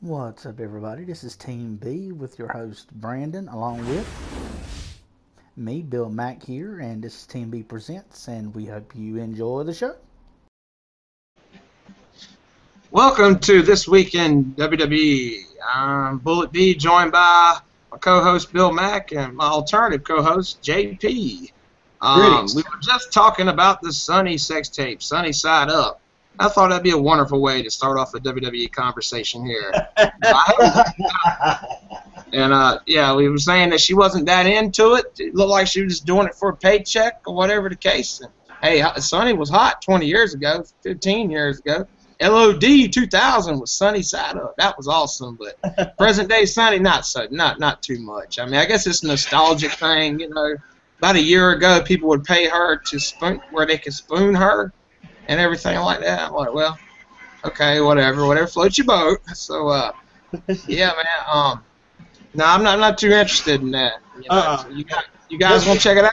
What's up, everybody? This is Team B with your host Brandon, along with me, Bill Mack here, and this is Team B Presents, and we hope you enjoy the show. Welcome to This Week in WWE. I'm Bullet B, joined by my co-host Bill Mack and my alternative co-host JP. We were just talking about the Sunny sex tape, Sunny Side Up. I thought that'd be a wonderful way to start off a WWE conversation here. Yeah, we were saying that she wasn't that into it. It looked like she was just doing it for a paycheck or whatever the case. And, hey, Sunny was hot 20 years ago, 15 years ago. LOD 2000 was Sunny Side Up. That was awesome, but present day Sunny, not too much. I mean, I guess it's a nostalgic thing. You know, about a year ago, people would pay her to spoon, where they could spoon her and everything like that. I'm like, well, okay, whatever floats your boat. So, yeah, man. No, I'm not too interested in that. You know, so you guys want to check it out?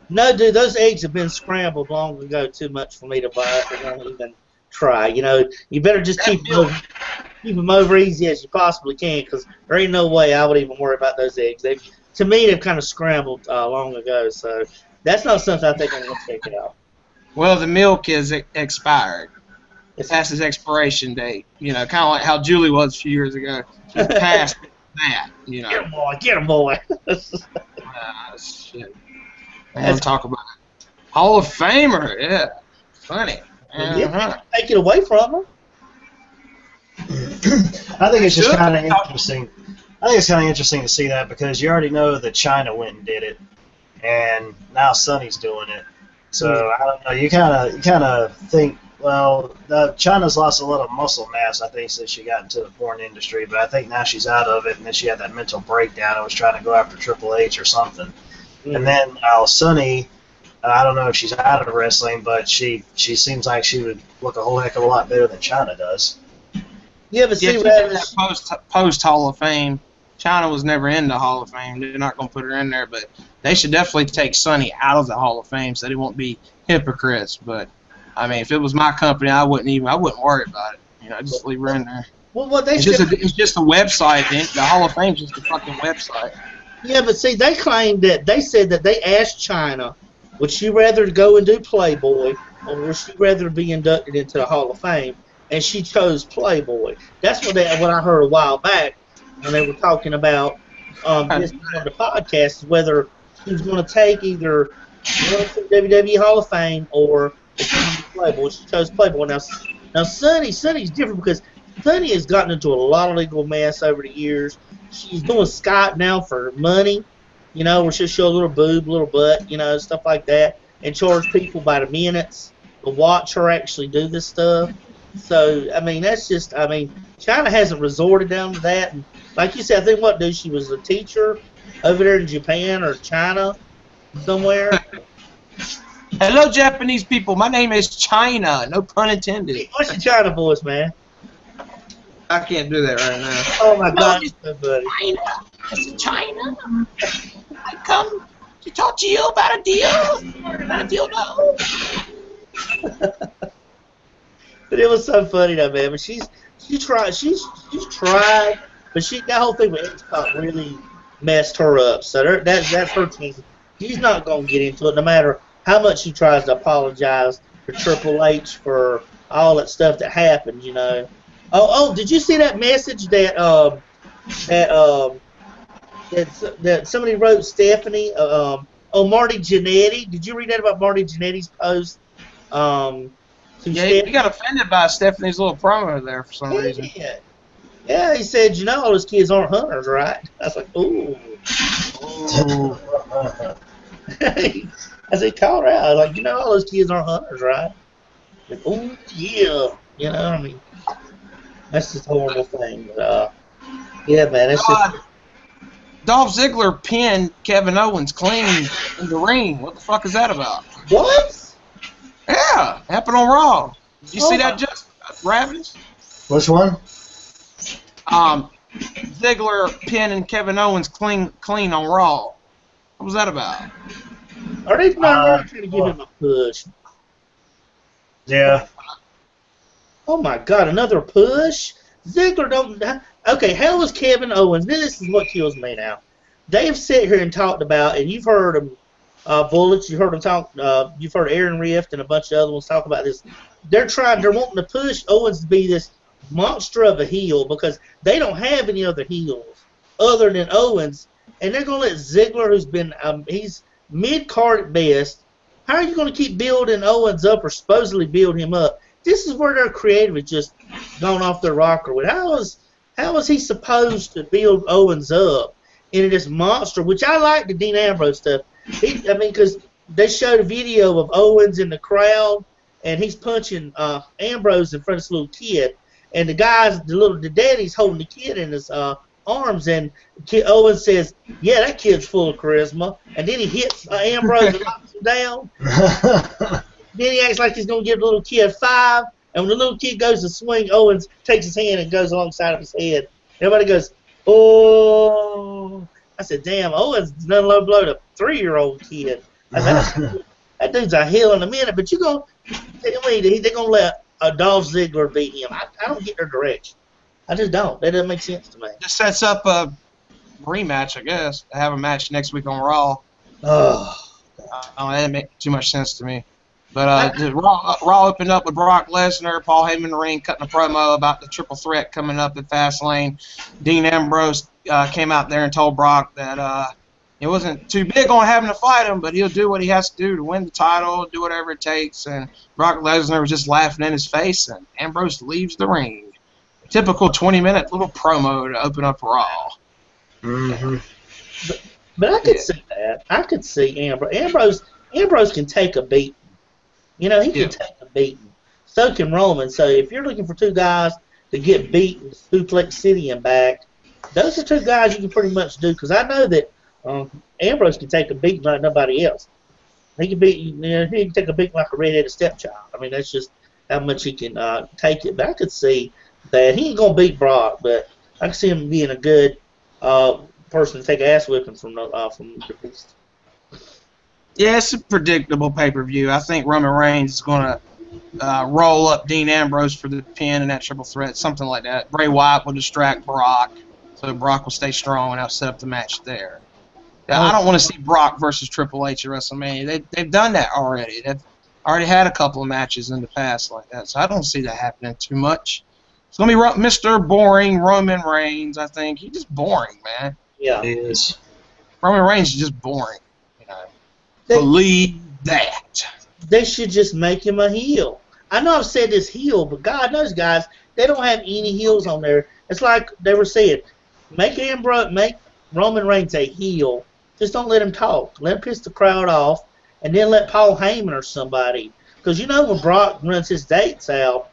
No, dude, those eggs have been scrambled long ago. Too much for me to buy. I won't even try. You know, you better just keep them over easy as you possibly can, because there ain't no way I would even worry about those eggs. To me, they've kind of scrambled long ago. So that's not something I think I'm going to take it out. Well, the milk is expired. It's past its expiration date. You know, kind of like how Julie was a few years ago. She's past that, you know. Get him, boy. Shit. I want to talk about it. Hall of Famer, yeah. Funny. Take it away from her. I think it's just kind of interesting. I think it's kind of interesting to see that, because you already know that China went and did it, and now Sunny's doing it. So I don't know. You kind of think, well, China's lost a lot of muscle mass, I think, since she got into the porn industry. But I think now she's out of it, and then she had that mental breakdown and was trying to go after Triple H or something. And then Sunny, I don't know if she's out of wrestling, but she seems like she would look a whole heck of a lot better than China does. Yeah, but see, that post Hall of Fame, China was never in the Hall of Fame. They're not going to put her in there, but they should definitely take Sunny out of the Hall of Fame so they won't be hypocrites. But I mean, if it was my company, I wouldn't worry about it. You know, just leave her in there. Well, it's just a website. The Hall of Fame's just a fucking website. Yeah, but see, they claimed that they said that they asked China, would she rather go and do Playboy, or would she rather be inducted into the Hall of Fame? And she chose Playboy. That's what I heard a while back when they were talking about this on the podcast, whether she was going to take either going to the WWE Hall of Fame or Playboy. She chose Playboy. Now Sunny's different, because Sunny has gotten into a lot of legal mess over the years. She's doing Skype now for money, you know, where she'll show a little boob, little butt, you know, stuff like that, and charge people by the minutes to watch her actually do this stuff. So, I mean, China hasn't resorted down to that. And like you said, I think she was a teacher over there in Japan or China somewhere. Hello, Japanese people. My name is China. No pun intended. What's your China voice, man? I can't do that right now. Oh, my God. Buddy. China. This is China. I come to talk to you about a deal. About a deal, no. But it was so funny, though, man. But she's tried, but that whole thing with X-Pac really messed her up. So that's her chance. She's not going to get into it, no matter how much she tries to apologize to Triple H for all that stuff that happened, you know. Oh, did you see that message that somebody wrote Stephanie? Marty Jannetty. Did you read that about Marty Jannetty's post? Yeah, he got offended by Stephanie's little promo there for some reason. Yeah, he said, you know, all those kids aren't hunters, right? I was like, ooh. As he called her out, I was like, you know, all those kids aren't hunters, right? Like, oh, yeah. You know, I mean, that's just a horrible thing. But, yeah, man, it's just... Dolph Ziggler pinned Kevin Owens clean in the ring. What the fuck is that about? What? Yeah, happened on Raw. Did you see that, just Ravenous? Which one? Ziggler pinning Kevin Owens clean on Raw. What was that about? Are they not trying to give him a push? Yeah. Oh my God, another push? Ziggler don't. Okay, how was Kevin Owens? This is what kills me now. They have sat here and talked about, and you've heard them, Bullets. You heard them talk. You've heard Aaron Rift and a bunch of other ones talk about this. They're wanting to push Owens to be this monster of a heel because they don't have any other heels other than Owens, and they're going to let Ziggler, who's been he's mid-card at best. How are you going to keep building Owens up or supposedly build him up? This is where their creative has just gone off their rocker with. How is he supposed to build Owens up into this monster? Which I like the Dean Ambrose stuff. Because they showed a video of Owens in the crowd, and he's punching Ambrose in front of this little kid, and the daddy's holding the kid in his arms, and Owens says, "Yeah, that kid's full of charisma," and then he hits Ambrose and knocks him down. Then he acts like he's going to give the little kid 5, and when the little kid goes to swing, Owens takes his hand and goes alongside of his head. Everybody goes, "Oh!" I said, "Damn, Owens done low blow to a 3-year-old kid." I said, that dude's a heel in a minute, but you going to tell me they're going to let Dolph Ziggler beat him? I don't get their direction. I just don't. That doesn't make sense to me. Just sets up a rematch, I guess. To have a match next week on Raw. Oh, That didn't make too much sense to me. But Raw opened up with Brock Lesnar, Paul Heyman in the ring, cutting a promo about the triple threat coming up at Fastlane. Dean Ambrose came out there and told Brock that he wasn't too big on having to fight him, but he'll do what he has to do to win the title, do whatever it takes. And Brock Lesnar was just laughing in his face, and Ambrose leaves the ring. Typical 20-minute little promo to open up Raw. Mm-hmm. But I could see that. I could see Ambrose. Ambrose can take a beating. You know, he can take a beating. So can Roman. So if you're looking for 2 guys to get beaten, Suplex City and back, those are 2 guys you can pretty much do. Because I know that Ambrose can take a beating like nobody else. He can he can take a beating like a redheaded stepchild. I mean, that's just how much he can take it. But I could see that he ain't gonna beat Brock, but I can see him being a good person to take ass whipping from the Beast. Yeah, it's a predictable pay-per-view. I think Roman Reigns is going to roll up Dean Ambrose for the pin in that triple threat, something like that. Bray Wyatt will distract Brock, so Brock will stay strong and I'll set up the match there. I don't want to see Brock versus Triple H at WrestleMania. They've done that already. They've already had a couple of matches in the past like that, so I don't see that happening too much. It's going to be Mr. Boring Roman Reigns, I think. He's just boring, man. Yeah. He is. Roman Reigns is just boring. Believe that. They should just make him a heel. I know I've said this heel, but God knows, guys, they don't have any heels on there. It's like they were saying, make Roman Reigns a heel. Just don't let him talk. Let him piss the crowd off, and then let Paul Heyman or somebody. Because you know when Brock runs his dates out,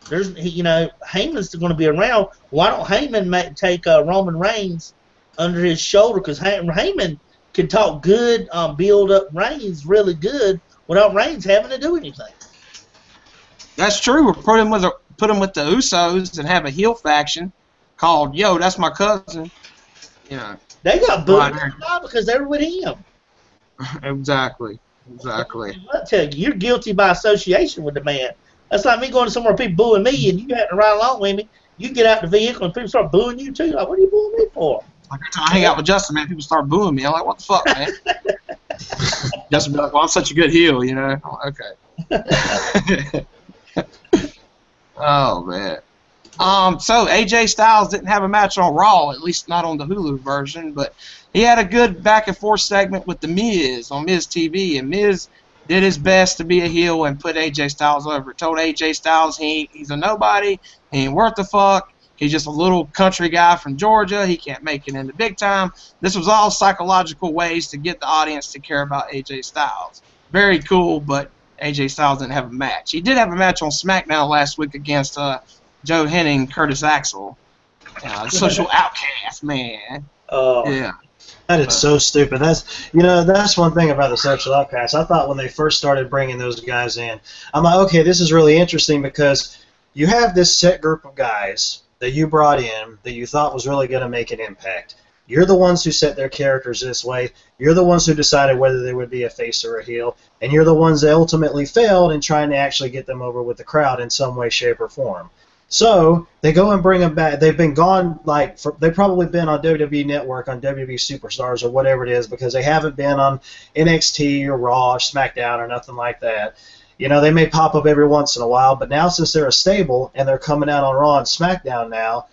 Heyman's going to be around. Why don't Heyman take Roman Reigns under his shoulder? Because Heyman can talk good, build up Reigns really good without Reigns having to do anything. That's true. We'll put him with the Usos and have a heel faction called Yo, That's My Cousin. They got booed because they were with him. Exactly. I tell you, you're guilty by association with the man. That's like me going to somewhere people booing me and you have to ride along with me. You get out the vehicle and people start booing you too. Like, what are you booing me for? Like I hang out with Justin, man, people start booing me. I'm like, what the fuck, man? Justin be like, well, I'm such a good heel, I'm like, okay. Oh, man. So AJ Styles didn't have a match on Raw, at least not on the Hulu version, but he had a good back and forth segment with The Miz on Miz TV, and Miz did his best to be a heel and put AJ Styles over. Told AJ Styles he's a nobody, he ain't worth the fuck. He's just a little country guy from Georgia. He can't make it in the big time. This was all psychological ways to get the audience to care about AJ Styles. Very cool, but AJ Styles didn't have a match. He did have a match on SmackDown last week against Joe Henning, Curtis Axel. Social outcast, man. Yeah. That is so stupid. That's one thing about the social outcasts. I thought when they first started bringing those guys in, I'm like, okay, this is really interesting because you have this set group of guys that you brought in that you thought was really going to make an impact. You're the ones who set their characters this way. You're the ones who decided whether they would be a face or a heel. And you're the ones that ultimately failed in trying to actually get them over with the crowd in some way, shape, or form. So they go and bring them back. They've been gone they've probably been on WWE Network, on WWE Superstars or whatever it is, because they haven't been on NXT or Raw or SmackDown or nothing like that. You know, they may pop up every once in a while, but now since they're a stable and they're coming out on Raw and SmackDown now,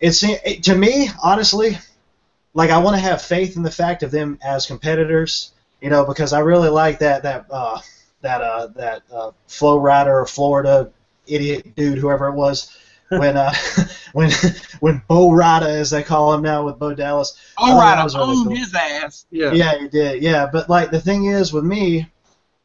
to me, honestly, like, I want to have faith in the fact of them as competitors, you know, because I really like that Flow Rider or Florida idiot dude, whoever it was, when when Bo Rida, as they call him now, with Bo Dallas. Bo Rida really owned cool. his ass. Yeah. Yeah, he did. Yeah, but like the thing is with me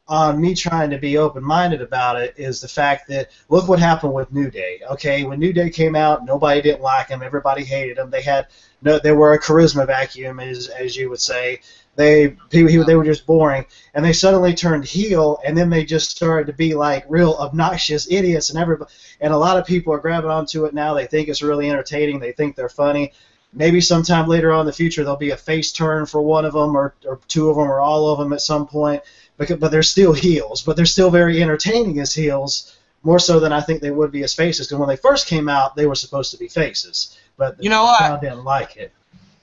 trying to be open-minded about it is the fact that look what happened with New Day. Okay, when New Day came out, nobody didn't like them. Everybody hated them. They were a charisma vacuum, as you would say. They were just boring, and they suddenly turned heel, and then they just started to be like real obnoxious idiots, and a lot of people are grabbing onto it now. They think it's really entertaining. They think they're funny. Maybe sometime later on in the future there'll be a face turn for one of them, or two of them, or all of them at some point. But they're still heels, but they're still very entertaining as heels, more so than I think they would be as faces. Because when they first came out, they were supposed to be faces, but the crowd didn't like it.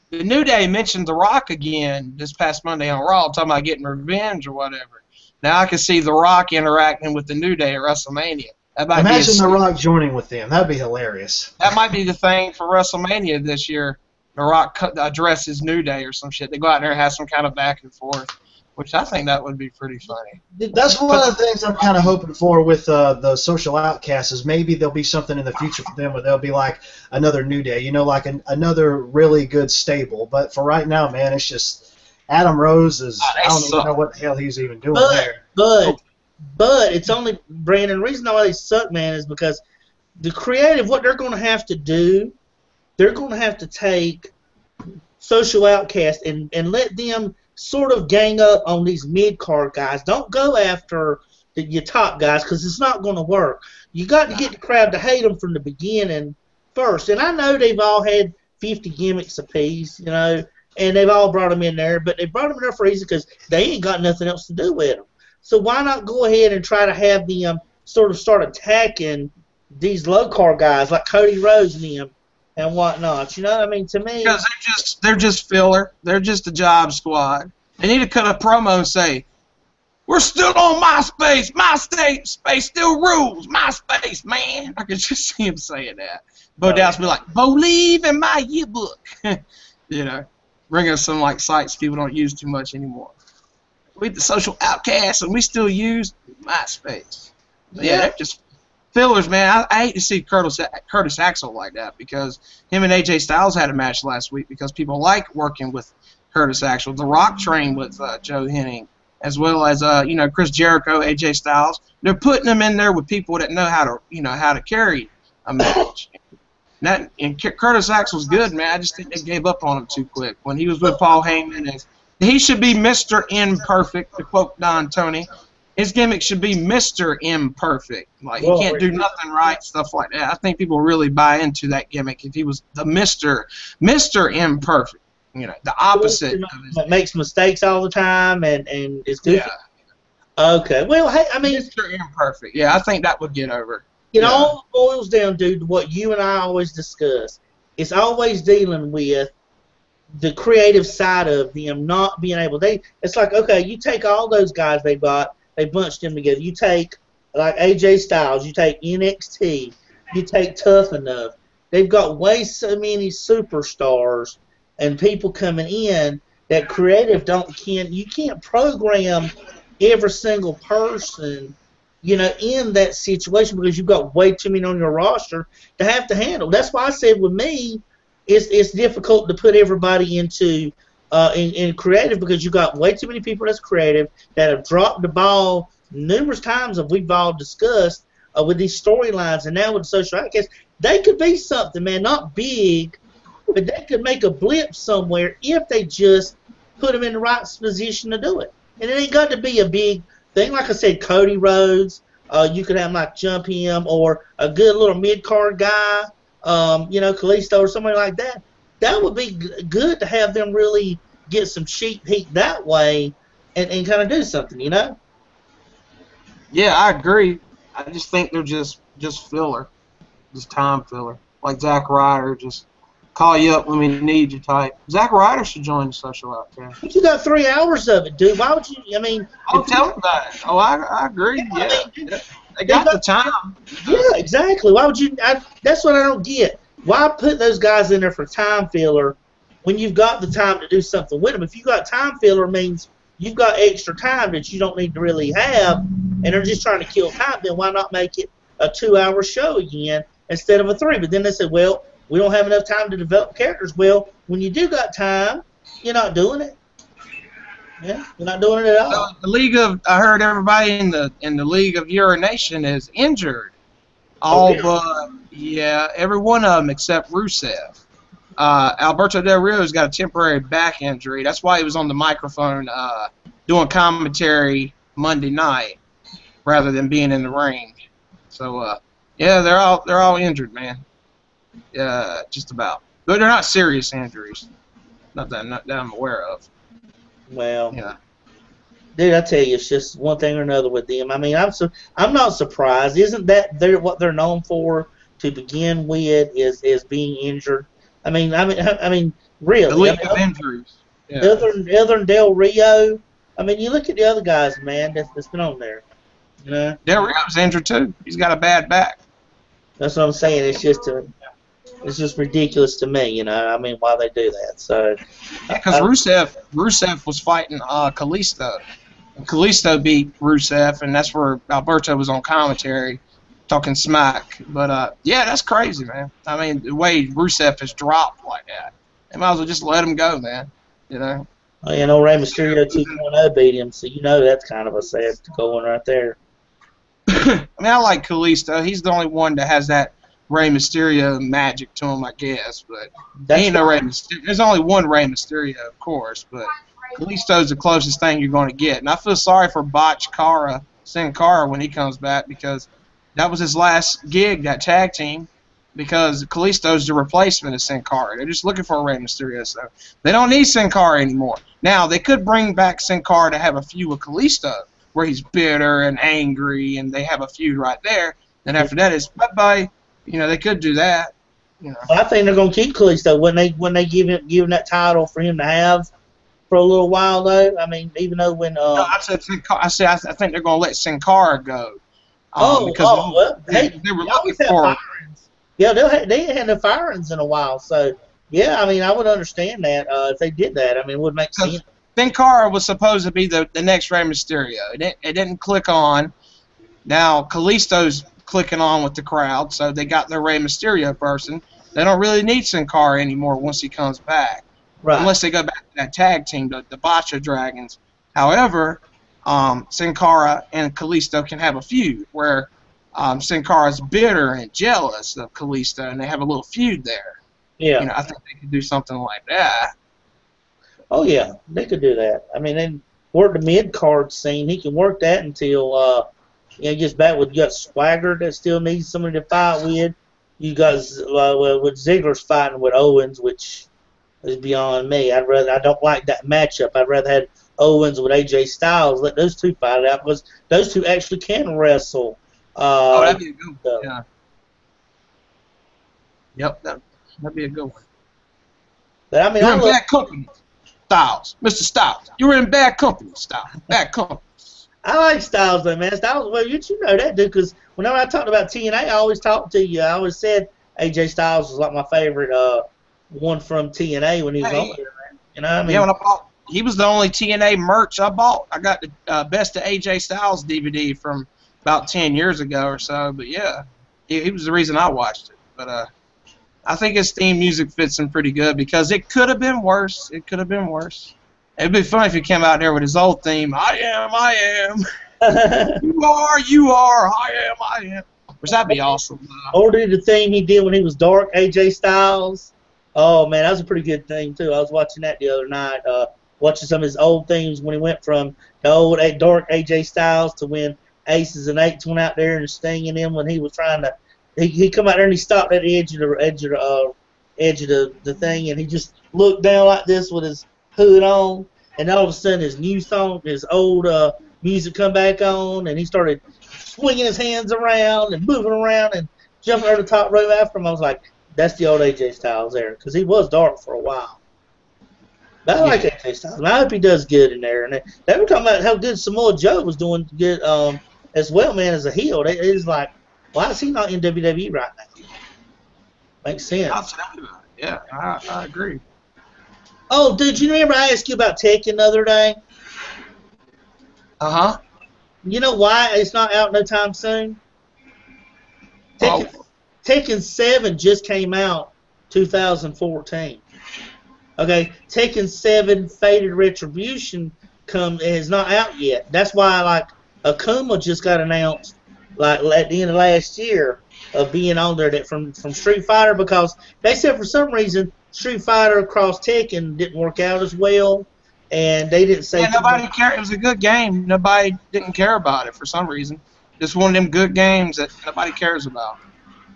The New Day mentioned The Rock again this past Monday on Raw, talking about getting revenge or whatever. Now I can see The Rock interacting with the New Day at WrestleMania. Imagine The Rock joining with them. That'd be hilarious. That might be the thing for WrestleMania this year. The Rock addresses New Day or some shit. They go out there and have some kind of back and forth, which I think that would be pretty funny. That's one of the things I'm kind of hoping for with the Social Outcasts, is maybe there'll be something in the future for them where there'll be like another New Day, you know, like another really good stable. But for right now, man, it's just Adam Rose is, I don't even know what the hell he's even doing there. But it's only, Brandon, the reason why they suck, man, is because the creative, what they're going to have to do, they're going to have to take Social Outcasts and let them sort of gang up on these mid-card guys. Don't go after your top guys, because it's not going to work. You got to get the crowd to hate them from the beginning first. And I know they've all had 50 gimmicks apiece, you know, and they've all brought them in there, but they brought them in there for a reason, because they ain't got nothing else to do with them. So why not go ahead and try to have them sort of start attacking these low-card guys like Cody Rhodes and them and whatnot? You know what I mean? To me, because they're just filler. They're just a job squad. They need to cut a promo and say, "We're still on MySpace. MySpace still rules. MySpace, man." I could just see him saying that. Bo Dallas be like, "Believe in my yearbook." You know, bring us some like sites people don't use too much anymore. We the Social Outcasts, and we still use MySpace. Yeah, they're just fillers, man. I hate to see Curtis Axel like that, because him and AJ Styles had a match last week because people like working with Curtis Axel. The Rock trained with Joe Hennig, as well as Chris Jericho, AJ Styles. They're putting them in there with people that know how to carry a match. And Curtis Axel's good, man. I just think they gave up on him too quick when he was with Paul Heyman. And he should be Mr. Imperfect, to quote Don Tony. His gimmick should be Mr. Imperfect. Like, he can't do nothing right, stuff like that. I think people really buy into that gimmick if he was the Mr. Imperfect. You know, the opposite. Makes mistakes all the time and is good. Yeah. Okay. Well, hey, I mean, Mr. Imperfect. Yeah, I think that would get over. It all boils down, dude, to what you and I always discuss. It's always dealing with the creative side of them not being able. It's like, okay, you take all those guys they bunched them together. You take like AJ Styles, you take NXT, you take Tough Enough. They've got way so many superstars and people coming in that creative you can't program every single person, you know, in that situation, because you've got way too many on your roster to have to handle. That's why I said with me, it's difficult to put everybody into in creative, because you've got way too many people that's creative that have dropped the ball numerous times, as we've all discussed with these storylines, and now with the Social Outcasts, they could be something, man, not big, but they could make a blip somewhere if they just put them in the right position to do it. And it ain't got to be a big thing. Like I said, Cody Rhodes, you could have like Jump Him, or a good little mid-card guy, Kalisto or somebody like that. That would be good to have them really get some cheap heat that way and kind of do something, you know? Yeah, I agree. I just think they're just filler. just time filler. Like Zack Ryder, just call you up when we need you type. Zack Ryder should join the social outcast. But you got 3 hours of it, dude. Why would you? I mean, I'll tell them about it. Oh, I agree. Yeah, I mean, they got the time. Yeah, exactly. Why would you? That's what I don't get. Why put those guys in there for time filler when you've got the time to do something with them? If you got time filler, means you've got extra time that you don't need to really have, and they're just trying to kill time. Then why not make it a 2-hour show again instead of a 3? But then they said, well, we don't have enough time to develop characters. Well, when you do got time, you're not doing it. Yeah, you're not doing it at all. So the league of, I heard everybody in the league of urination is injured. All but every one of them except Rusev. Alberto Del Rio's got a temporary back injury. That's why he was on the microphone doing commentary Monday night rather than being in the ring. So they're all injured, man. Yeah, just about. But they're not serious injuries. Not that I'm aware of. Well, yeah. Dude, I tell you, it's just one thing or another with them. I mean, I'm not surprised. Isn't that what they're known for to begin with? Is being injured? I mean, really. The league of injuries. Yeah. Other than Del Rio, I mean, you look at the other guys, man. That's been on there. You know? Del Rio's injured too. He's got a bad back. That's what I'm saying. It's just ridiculous to me, you know. I mean, why they do that? So. Because Rusev was fighting Kalisto. And Kalisto beat Rusev, and that's where Alberto was on commentary, talking smack. But that's crazy, man. I mean, the way Rusev has dropped like that, they might as well just let him go, man. You know. Well, you know, Rey Mysterio 2.0 beat him, so you know that's kind of a sad going right there. I mean, I like Kalisto. He's the only one that has that Rey Mysterio magic to him, I guess. But ain't no Rey Mysterio. There's only one Rey Mysterio, of course. But Kalisto's the closest thing you're going to get. And I feel sorry for Sin Cara when he comes back, because that was his last gig, that tag team, because Kalisto's the replacement of Sin Cara. They're just looking for a Rey Mysterio, so they don't need Sin Cara anymore. Now, they could bring back Sin Cara to have a feud with Kalisto, where he's bitter and angry, and they have a feud right there. Then after that, it's bye-bye. You know, they could do that. You know. Well, I think they're going to keep Kalisto when they give him that title for him to have for a little while, though. I mean, even though when no, I said I think they're going to let Sin Cara go. They were looking for. Yeah, they ain't had no firings in a while, so yeah, I mean, I would understand that if they did that. I mean, it would make sense. Sin Cara was supposed to be the next Rey Mysterio. It didn't click on. Now Kalisto's clicking on with the crowd, so they got their Rey Mysterio person. They don't really need Sin Cara anymore once he comes back, right? Unless they go back to that tag team, the Botcha Dragons. However, Sin Cara and Kalisto can have a feud where Sin Cara's bitter and jealous of Kalisto, and they have a little feud there. Yeah, you know, I think they could do something like that. Oh yeah, they could do that. I mean, they work the mid card scene. He can work that until he gets back with. You got Swagger that still needs somebody to fight with. You got with Ziggler's fighting with Owens, which is beyond me. I don't like that matchup. I'd rather have Owens with AJ Styles. Let those two fight it out, because those two actually can wrestle. That'd be a good one. Yeah. Yep, that'd be a good one. But I mean, you're in bad company, Styles. Mr. Styles. You're in bad company, Styles. Bad company. I like Styles, though, man. Styles, well, you know that, dude, because whenever I talked about TNA, I always talked to you. I always said AJ Styles was like my favorite one from TNA when he was on there, man. You know what I mean? Yeah, when he was the only TNA merch I bought. I got the Best of AJ Styles DVD from about 10 years ago or so. But, yeah, he was the reason I watched it. But I think his theme music fits him pretty good, because it could have been worse. It could have been worse. It'd be funny if he came out there with his old theme, I am. you are, I am. Which that'd be awesome. Or did the theme he did when he was dark, AJ Styles. Oh, man, that was a pretty good thing, too. I was watching that the other night, watching some of his old themes when he went from the old dark AJ Styles to when Aces and Eights went out there and stinging him when he was trying to. He come out there and he stopped at the edge of the thing, and he just looked down like this with his hood on, and all of a sudden his new song, his old music come back on, and he started swinging his hands around and moving around, and jumping over the top rope after him. I was like, that's the old AJ Styles there, because he was dark for a while. But I like AJ Styles. And I hope he does good in there. And they were talking about how good Samoa Joe was doing good as well, man, as a heel. It's like, why is he not in WWE right now? Makes sense. I'll tell you about it. Yeah, I agree. Oh, dude, you remember I asked you about Tekken the other day? Uh-huh. You know why it's not out no time soon? Tekken 7 just came out 2014. Okay, Tekken 7 Fated Retribution is not out yet. That's why, like, Akuma just got announced, like, at the end of last year of being on there from Street Fighter, because they said for some reason Street Fighter Cross Tekken didn't work out as well, and they didn't say. Yeah, nobody cared. It was a good game. Nobody didn't care about it for some reason. Just one of them good games that nobody cares about.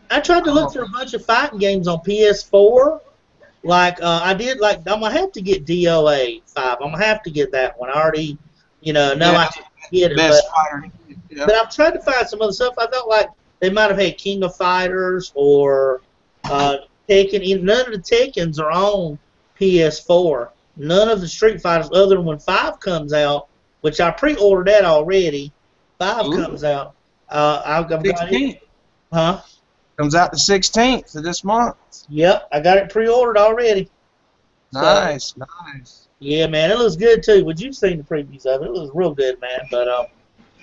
I tried to look for a bunch of fighting games on PS4. Like, I did, like, I'm going to have to get DOA 5. I'm going to have to get that one. I already, I can get it. Best fighter. Yeah. But I've tried to find some other stuff. I thought, like, they might have had King of Fighters or Tekken. None of the Tekkens are on PS4. None of the Street Fighters, other than when 5 comes out, which I pre-ordered that already. 5 comes out. I've got it. Huh? Comes out the 16th of this month. Yep, I got it pre-ordered already. Nice, nice. Yeah, man, it looks good too. Would you've seen the previews of it? It was real good, man. But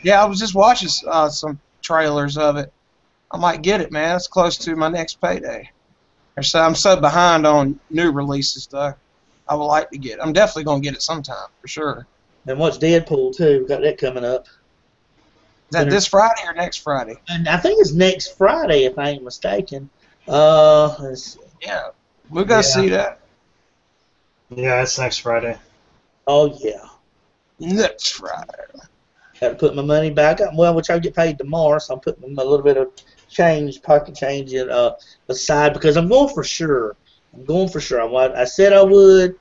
yeah, I was just watching some trailers of it. I might get it, man. It's close to my next payday. So I'm so behind on new releases, though. I would like to get it. I'm definitely gonna get it sometime for sure. And watch Deadpool too. We got that coming up. Is that this Friday or next Friday? And I think it's next Friday, if I ain't mistaken. Yeah, we're gonna see that. Yeah, it's next Friday. Oh yeah, next Friday. Got to put my money back up. Well, which I get paid tomorrow, so I'm putting a little bit of pocket change in aside, because I'm going for sure. I said I would, and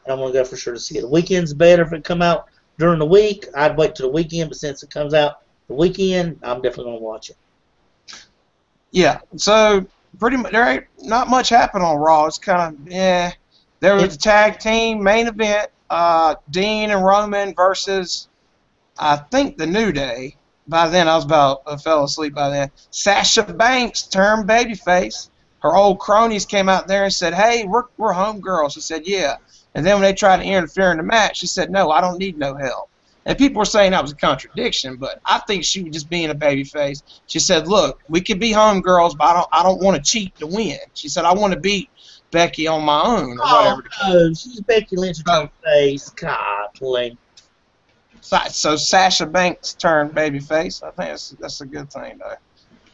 I'm gonna go for sure to see it. The weekend's better if it come out during the week. I'd wait till the weekend, but since it comes out the weekend, I'm definitely gonna watch it. Yeah, so pretty much there ain't not much happened on Raw. It's kind of There was the tag team main event, Dean and Roman versus I think the New Day. By then I fell asleep by then. Sasha Banks turned babyface. Her old cronies came out there and said, "Hey, we're homegirls." She said, "Yeah." And then when they tried to interfere in the match, she said, "No, I don't need no help." And people were saying that was a contradiction, but I think she was just being a babyface. She said, "Look, we could be homegirls, but I don't want to cheat to win." She said, "I want to beat Becky on my own," or whatever. Oh, no, she's Becky Lynch's face. God, Lynch. So Sasha Banks turned babyface. I think that's a good thing, though.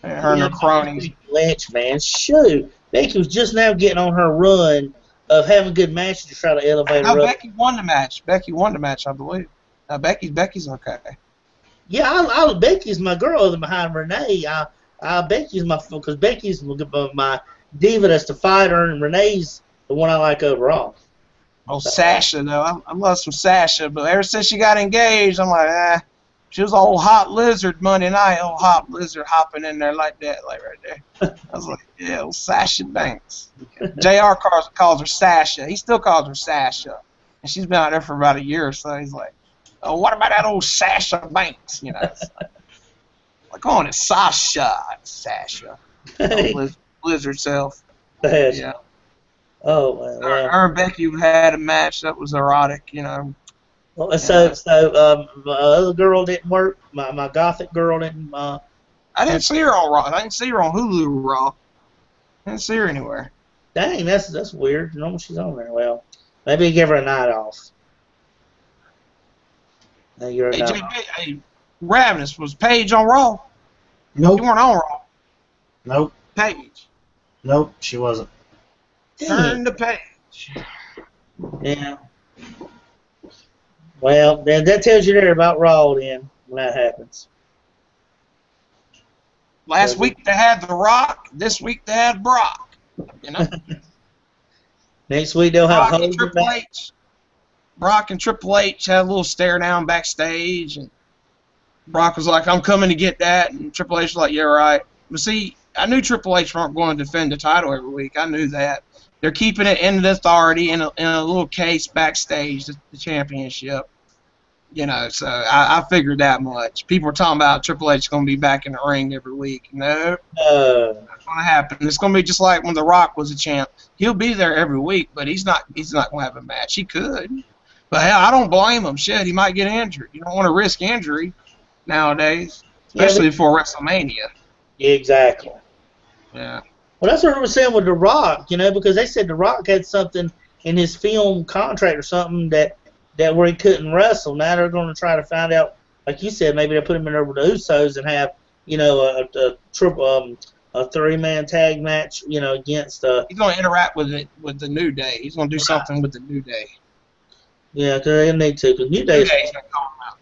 And her and her cronies. Lynch, man, shoot. Becky was just now getting on her run of having good matches to try to elevate her up. Becky won the match. I believe. Becky's okay. Yeah, Becky's my girl behind Renee. Becky's because Becky's my diva that's the fighter, and Renee's the one I like overall. Oh, Sasha, though. I love some Sasha, but ever since she got engaged, I'm like, she was an old hot lizard Monday night, old hot lizard hopping in there like that, like right there. I was like, yeah, old Sasha Banks. JR calls her Sasha. He still calls her Sasha. And she's been out there for about a year or so. He's like, "Oh, what about that old Sasha Banks?" Like, on it, Sasha. Lizard self. Yeah. Oh, man. Her and Becky had a match that was erotic, Well, so my other girl didn't work. My gothic girl didn't. I didn't see her on Raw. I didn't see her on Hulu Raw. I didn't see her anywhere. Dang, that's weird. Normally she's on there. Well, maybe give her a night off. Hey, Ravenous, was Paige on Raw? Nope. You weren't on Raw. Nope. Paige. Nope, she wasn't. Turn the page. Yeah. Well, then that tells you there about Raw then when that happens. Last week they had The Rock. This week they had Brock. Next week they'll have Brock and Triple H. Brock and Triple H had a little stare down backstage, and Brock was like, "I'm coming to get that," and Triple H was like, "Yeah, right." But see, I knew Triple H weren't going to defend the title every week. I knew that. They're keeping it in the authority in a little case backstage, the championship. You know, so I figured that much. People are talking about Triple H going to be back in the ring every week. No, that's going to happen. It's going to be just like when The Rock was a champ. He'll be there every week, but he's not going to have a match. He could. But, hell, I don't blame him. Shit, he might get injured. You don't want to risk injury nowadays, especially before WrestleMania. Yeah, exactly. Yeah. Well, that's what I was saying with The Rock, you know, because they said The Rock had something in his film contract or something that where he couldn't wrestle. Now they're going to try to find out, like you said, maybe they'll put him in there with the Usos and have, you know, a three-man tag match, you know, against. He's going to interact with the New Day. He's going to do something with the New Day. Yeah, because they need to. Because New Day is going to call him out.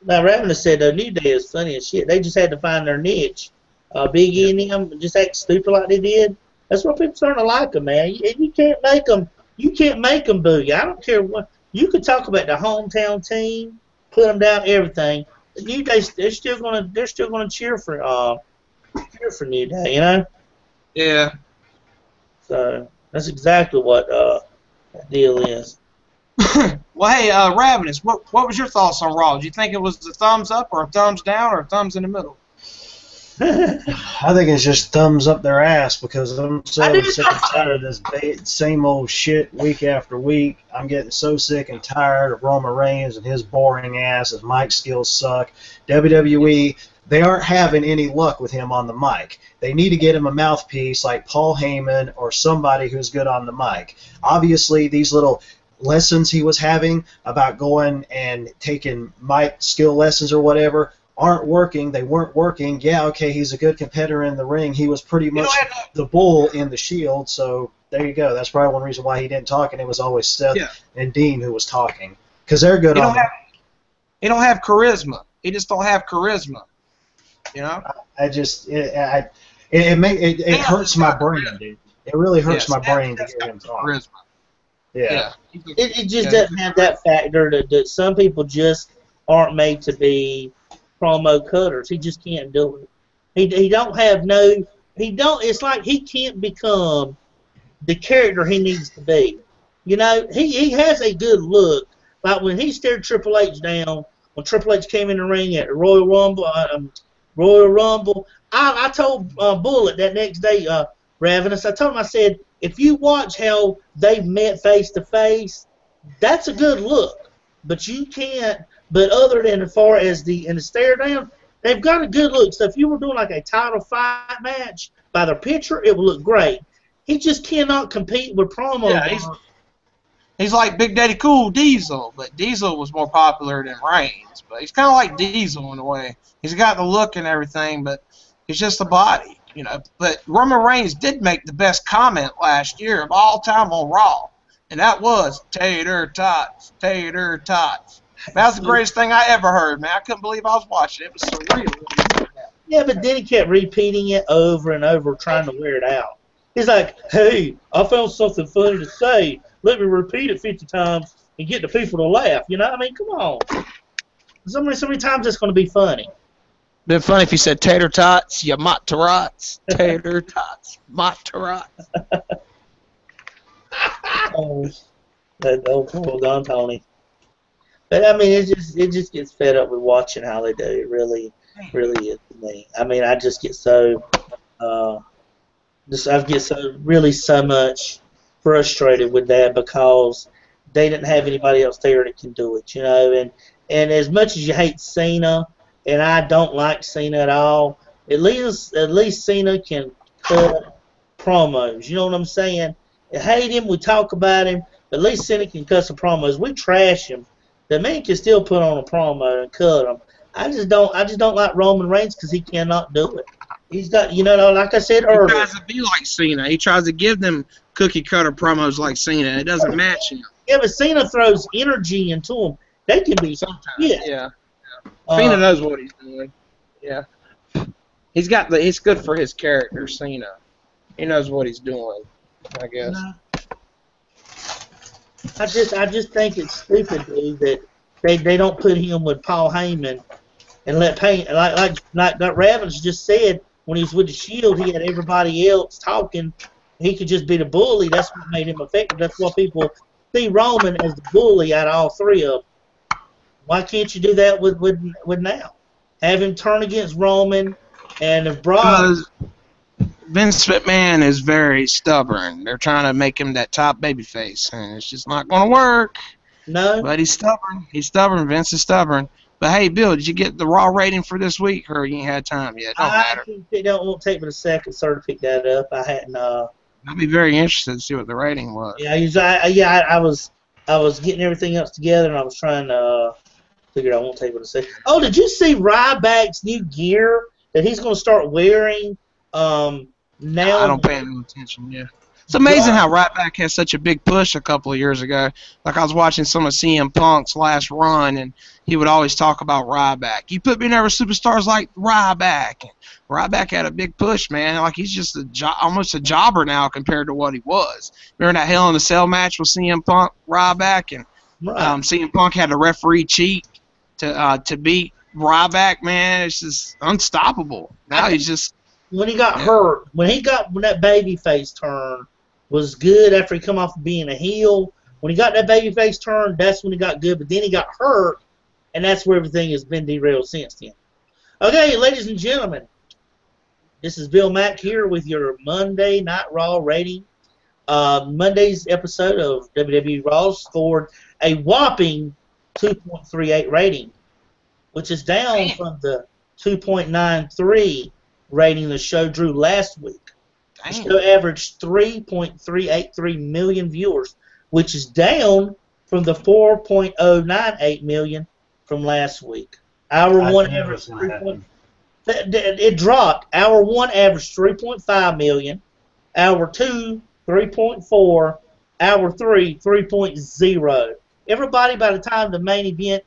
Now, Ravenous said the New Day is funny as shit. They just had to find their niche. Big E and them just act stupid like they did. That's why people starting to like them, man. You can't make them. You can't make them boo you. I don't care what. You could talk about the hometown team, put them down, everything. The New Day, they're still gonna cheer for New Day, you know. Yeah. So that's exactly what that deal is. Well, hey, Ravenous, what was your thoughts on Raw? Did you think it was a thumbs up or a thumbs down or a thumbs in the middle? I think it's just thumbs up their ass because I'm so sick and tired of this same old shit week after week. I'm getting so sick and tired of Roman Reigns and his boring ass. His mic skills suck. WWE, they aren't having any luck with him on the mic. They need to get him a mouthpiece like Paul Heyman or somebody who's good on the mic. Obviously, these little lessons he was having about going and taking mic skill lessons or whatever aren't working. They weren't working. Yeah, okay, he's a good competitor in the ring. He was pretty much the bull in the Shield, so there you go. That's probably one reason why he didn't talk, and it was always Seth and Dean who was talking. Because they're good on He don't have charisma. He just don't have charisma. You know? It hurts my brain, dude. It really hurts my brain to hear him talk. Charisma. Yeah. It just doesn't have that factor that some people just aren't made to be promo cutters. He just can't do it. He don't have no. He don't. It's like he can't become the character he needs to be. You know, he has a good look. Like when he stared Triple H down when Triple H came in the ring at Royal Rumble. I told Bullet that next day, Ravenous. I told him, I said, if you watch how they've met face to face, that's a good look. But you can't. But other than as far as in the stare down, they've got a good look. So if you were doing like a title fight match by the picture, it would look great. He just cannot compete with promo. Yeah, he's like Big Daddy Cool Diesel, but Diesel was more popular than Reigns. But he's kind of like Diesel in a way. He's got the look and everything, but he's just a body, you know. But Roman Reigns did make the best comment last year of all time on Raw, and that was tater tots, tater tots. That's the greatest thing I ever heard, man. I couldn't believe I was watching it. It was surreal. Yeah, but then he kept repeating it over and over, trying to wear it out. He's like, hey, I found something funny to say. Let me repeat it 50 times and get the people to laugh. You know, I mean, come on. So many times it's going to be funny. Been funny if you said tater tots, you mott-to-rots. Tater tots, mott-to-rots. That old Don Tony. But I mean, it just gets fed up with watching how they do. It really is to me. I mean, I just get so so much frustrated with that because they didn't have anybody else there that can do it, you know. And as much as you hate Cena, and I don't like Cena at all, at least Cena can cut promos. You know what I'm saying? I hate him. We talk about him. But at least Cena can cut some promos. We trash him. The man can still put on a promo and cut them. I just don't like Roman Reigns because he cannot do it. He's got, you know, like I said earlier. He tries to be like Cena. He tries to give them cookie cutter promos like Cena. It doesn't match him. Yeah, but Cena throws energy into them. They can be sometimes. Yeah. Cena knows what he's doing. Yeah. He's good for his character, Cena. He knows what he's doing, I guess. I just think it's stupid, dude, that they don't put him with Paul Heyman and let Payne, like Ravens just said, when he was with the Shield, he had everybody else talking. He could just be the bully. That's what made him effective. That's why people see Roman as the bully out of all three of them. Why can't you do that with now? Have him turn against Roman, and if Brock... Because Vince McMahon is very stubborn. They're trying to make him that top babyface, and it's just not going to work. No. But he's stubborn. He's stubborn. Vince is stubborn. But, hey, Bill, did you get the Raw rating for this week, or you ain't had time yet? Don't matter. It won't take me a second, sir, to pick that up. I hadn't... I'd be very interested to see what the rating was. Yeah, I was getting everything else together, and I was trying to figure out. I won't take what to say. Oh, did you see Ryback's new gear that he's going to start wearing? Now I don't pay any attention. Yeah, it's amazing how Ryback had such a big push a couple of years ago. Like I was watching some of CM Punk's last run, and he would always talk about Ryback. You put me never superstars like Ryback. And Ryback had a big push, man. Like he's just almost a jobber now compared to what he was. Remember that Hell in a Cell match with CM Punk, Ryback, and CM Punk had a referee cheat to beat Ryback. Man, it's just unstoppable. Now he's just when he got hurt, when that babyface turn was good after he come off of being a heel. When he got that babyface turn, that's when he got good. But then he got hurt, and that's where everything has been derailed since then. Okay, ladies and gentlemen. This is Bill Mack here with your Monday Night Raw rating. Monday's episode of WWE Raw scored a whopping 2.38 rating, which is down from the 2.93 rating the show drew last week. The show averaged 3.383 million viewers, which is down from the 4.098 million from last week. Hour one averaged 3. It dropped. Hour 1 averaged 3.5 million. Hour 2, 3.4. Hour 3, 3.0. Everybody, by the time the main event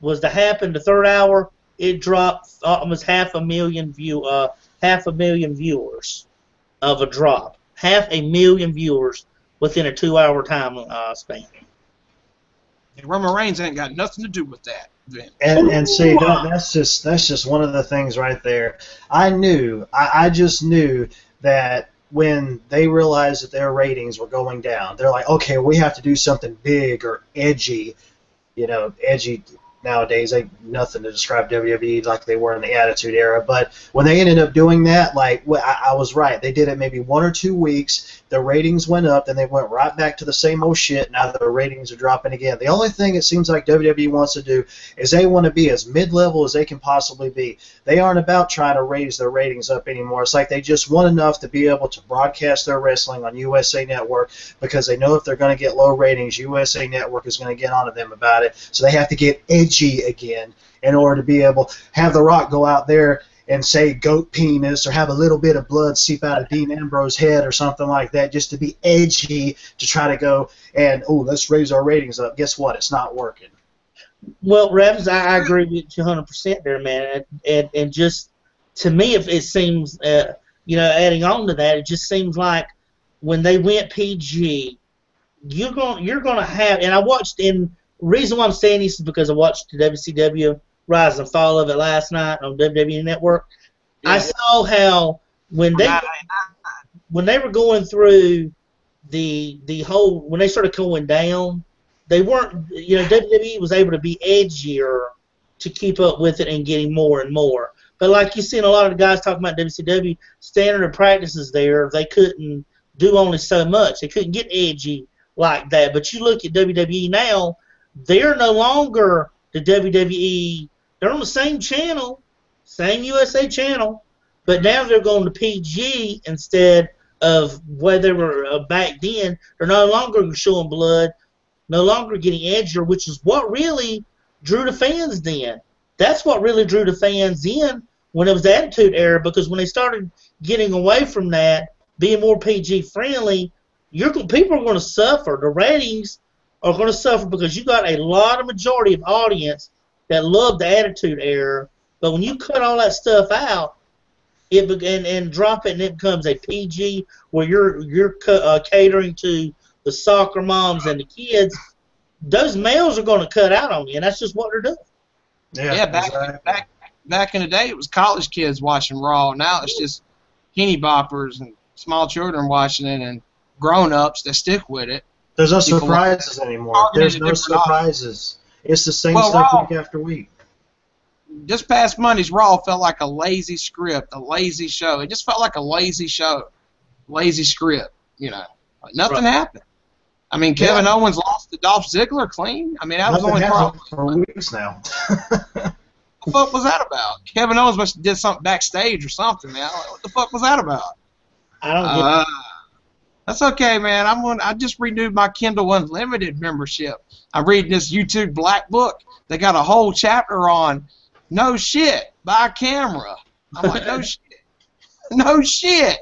was to happen, the third hour, it dropped almost half a million viewers of a drop. 500,000 viewers within a 2-hour time span. Roman Reigns ain't got nothing to do with that. And see, that's just one of the things right there. I just knew that when they realized that their ratings were going down, they're like, okay, we have to do something big or edgy. Edgy nowadays ain't nothing to describe WWE like they were in the Attitude Era. But when they ended up doing that, like I was right. They did it maybe 1 or 2 weeks. The ratings went up, then they went right back to the same old shit. Now the ratings are dropping again. The only thing it seems like WWE wants to do is they want to be as mid-level as they can possibly be. They aren't about trying to raise their ratings up anymore. It's like they just want enough to be able to broadcast their wrestling on USA Network because they know if they're going to get low ratings, USA Network is going to get onto them about it. So they have to get edgy again in order to be able to have The Rock go out there and say goat penis or have a little bit of blood seep out of Dean Ambrose's head or something like that just to be edgy to try to go and, let's raise our ratings up. Guess what? It's not working. Well, Revs, I agree with you 100% there, man. And just to me, if it seems, adding on to that, it just seems like when they went PG, you're going to have, and I watched the reason why I'm saying this is because I watched the WCW Rise and Fall of it last night on WWE Network. Yeah. I saw how when they were going through the whole, when they started going down, they weren't, WWE was able to be edgier to keep up with it and getting more and more. But like you seen a lot of the guys talking about WCW, standard of practices there, they couldn't do only so much. They couldn't get edgy like that. But you look at WWE now, they're no longer the WWE. They're on the same channel, same USA channel, but now they're going to PG instead of where they were back then. They're no longer showing blood, no longer getting edgier, which is what really drew the fans then. That's what really drew the fans in when it was the Attitude Era, because when they started getting away from that, being more PG friendly, people are going to suffer. The ratings are going to suffer because you got a lot of majority of audience that love the Attitude Era, but when you cut all that stuff out, and drop it, and it becomes a PG where you're catering to the soccer moms and the kids, those males are going to cut out on you, and that's just what they're doing. Yeah, back in the day, it was college kids watching Raw. Now it's just henny boppers and small children watching it and grown-ups that stick with it. There's no People surprises anymore. There's no surprises. It's the same stuff Raw, week after week. This past Monday's Raw felt like a lazy script, a lazy show. It just felt like a lazy show, lazy script, you know. Like nothing happened. I mean, Kevin Owens lost to Dolph Ziggler clean. I mean, that was the only problem. For weeks now. What the fuck was that about? Kevin Owens must have did something backstage or something, man. What the fuck was that about? I don't get That's okay, man. I just renewed my Kindle Unlimited membership. I'm reading this YouTube Black Book. They got a whole chapter on no shit, buy a camera. I'm like, no shit. No shit.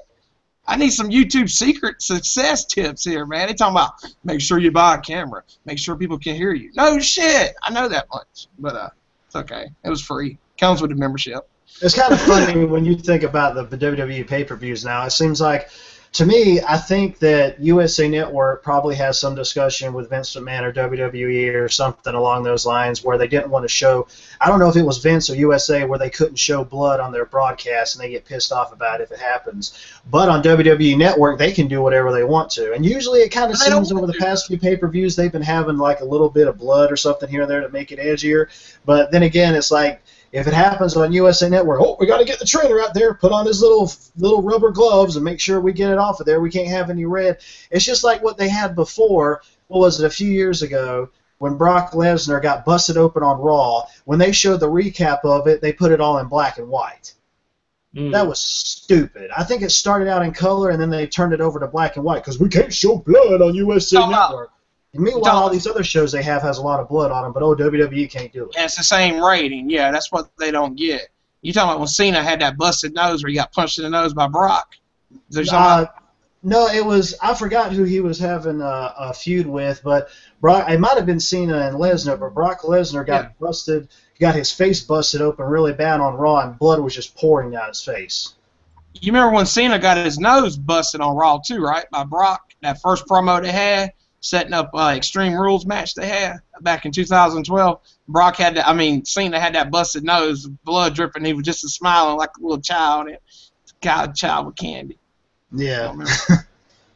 I need some YouTube secret success tips here, man. They talking about make sure you buy a camera. Make sure people can hear you. No shit. I know that much. But it's okay. It was free. Comes with a membership. It's kind of funny when you think about the WWE pay-per-views now. It seems like, to me, I think that USA Network probably has some discussion with Vince McMahon or WWE or something along those lines where they didn't want to show, I don't know if it was Vince or USA, where they couldn't show blood on their broadcast and they get pissed off about it if it happens. But on WWE Network, they can do whatever they want to. And usually it kind of seems over the past few pay-per-views they've been having like a little bit of blood or something here and there to make it edgier. But then again, it's like, if it happens on USA Network, we got to get the trainer out there, put on his little rubber gloves, and make sure we get it off of there. We can't have any red. It's just like what they had before. What was it, a few years ago, when Brock Lesnar got busted open on Raw? When they showed the recap of it, they put it all in black and white. That was stupid. I think it started out in color, and then they turned it over to black and white because we can't show blood on USA Network. And meanwhile, all these other shows they have has a lot of blood on them, but WWE can't do it. And it's the same rating. Yeah, that's what they don't get. You talking about when Cena had that busted nose where he got punched in the nose by Brock? No, it was, I forgot who he was having a feud with, but Brock, it might have been Cena and Lesnar, but Brock Lesnar got busted, got his face busted open really bad on Raw, and blood was just pouring down his face. You remember when Cena got his nose busted on Raw too, right, by Brock? That first promo they had? Setting up Extreme Rules match they had back in 2012. Brock had that, Cena had that busted nose, blood dripping. He was just smiling like a little child, child with candy. Yeah.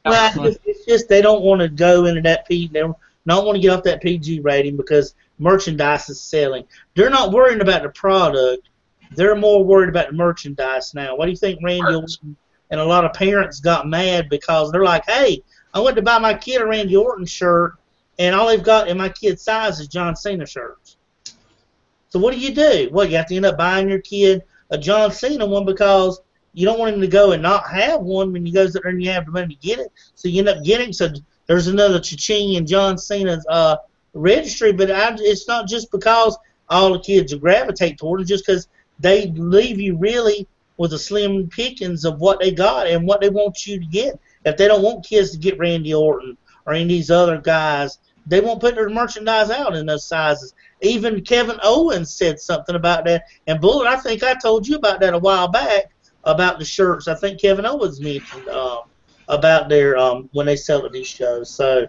well, it's just they don't want to go into that PG. They don't want to get off that PG rating because merchandise is selling. They're not worrying about the product. They're more worried about the merchandise now. What do you think, Randy Orton and a lot of parents got mad because they're like, hey, I went to buy my kid a Randy Orton shirt, and all they've got in my kid's size is John Cena shirts. So what do? Well, you have to end up buying your kid a John Cena one because you don't want him to go and not have one when he goes there and you have the money to get it. So you end up getting, so there's another cha-ching in John Cena's registry, but it's not just because all the kids will gravitate toward it, just because they leave you really with a slim pickings of what they got and what they want you to get. If they don't want kids to get Randy Orton or any of these other guys, they won't put their merchandise out in those sizes. Even Kevin Owens said something about that. And Bullet, I think I told you about that a while back about the shirts. I think Kevin Owens mentioned about their when they sell at these shows. So,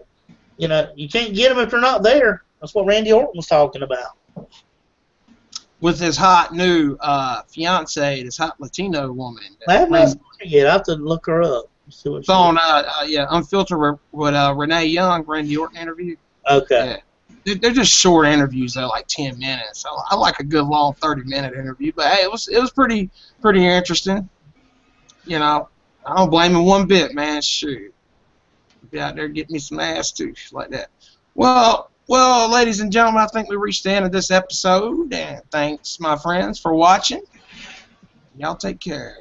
you can't get them if they're not there. That's what Randy Orton was talking about. With his hot new fiance, this hot Latino woman. I haven't seen her yet. I have to look her up. It's on Unfiltered with Renee Young, Randy Orton interview. Okay. Yeah. They're just short interviews, though, like 10 minutes. I like a good long 30-minute interview, but hey, it was pretty interesting. I don't blame him one bit, man. Shoot, be out there getting me some ass too, like that. Well, ladies and gentlemen, I think we reached the end of this episode, and thanks, my friends, for watching. Y'all take care.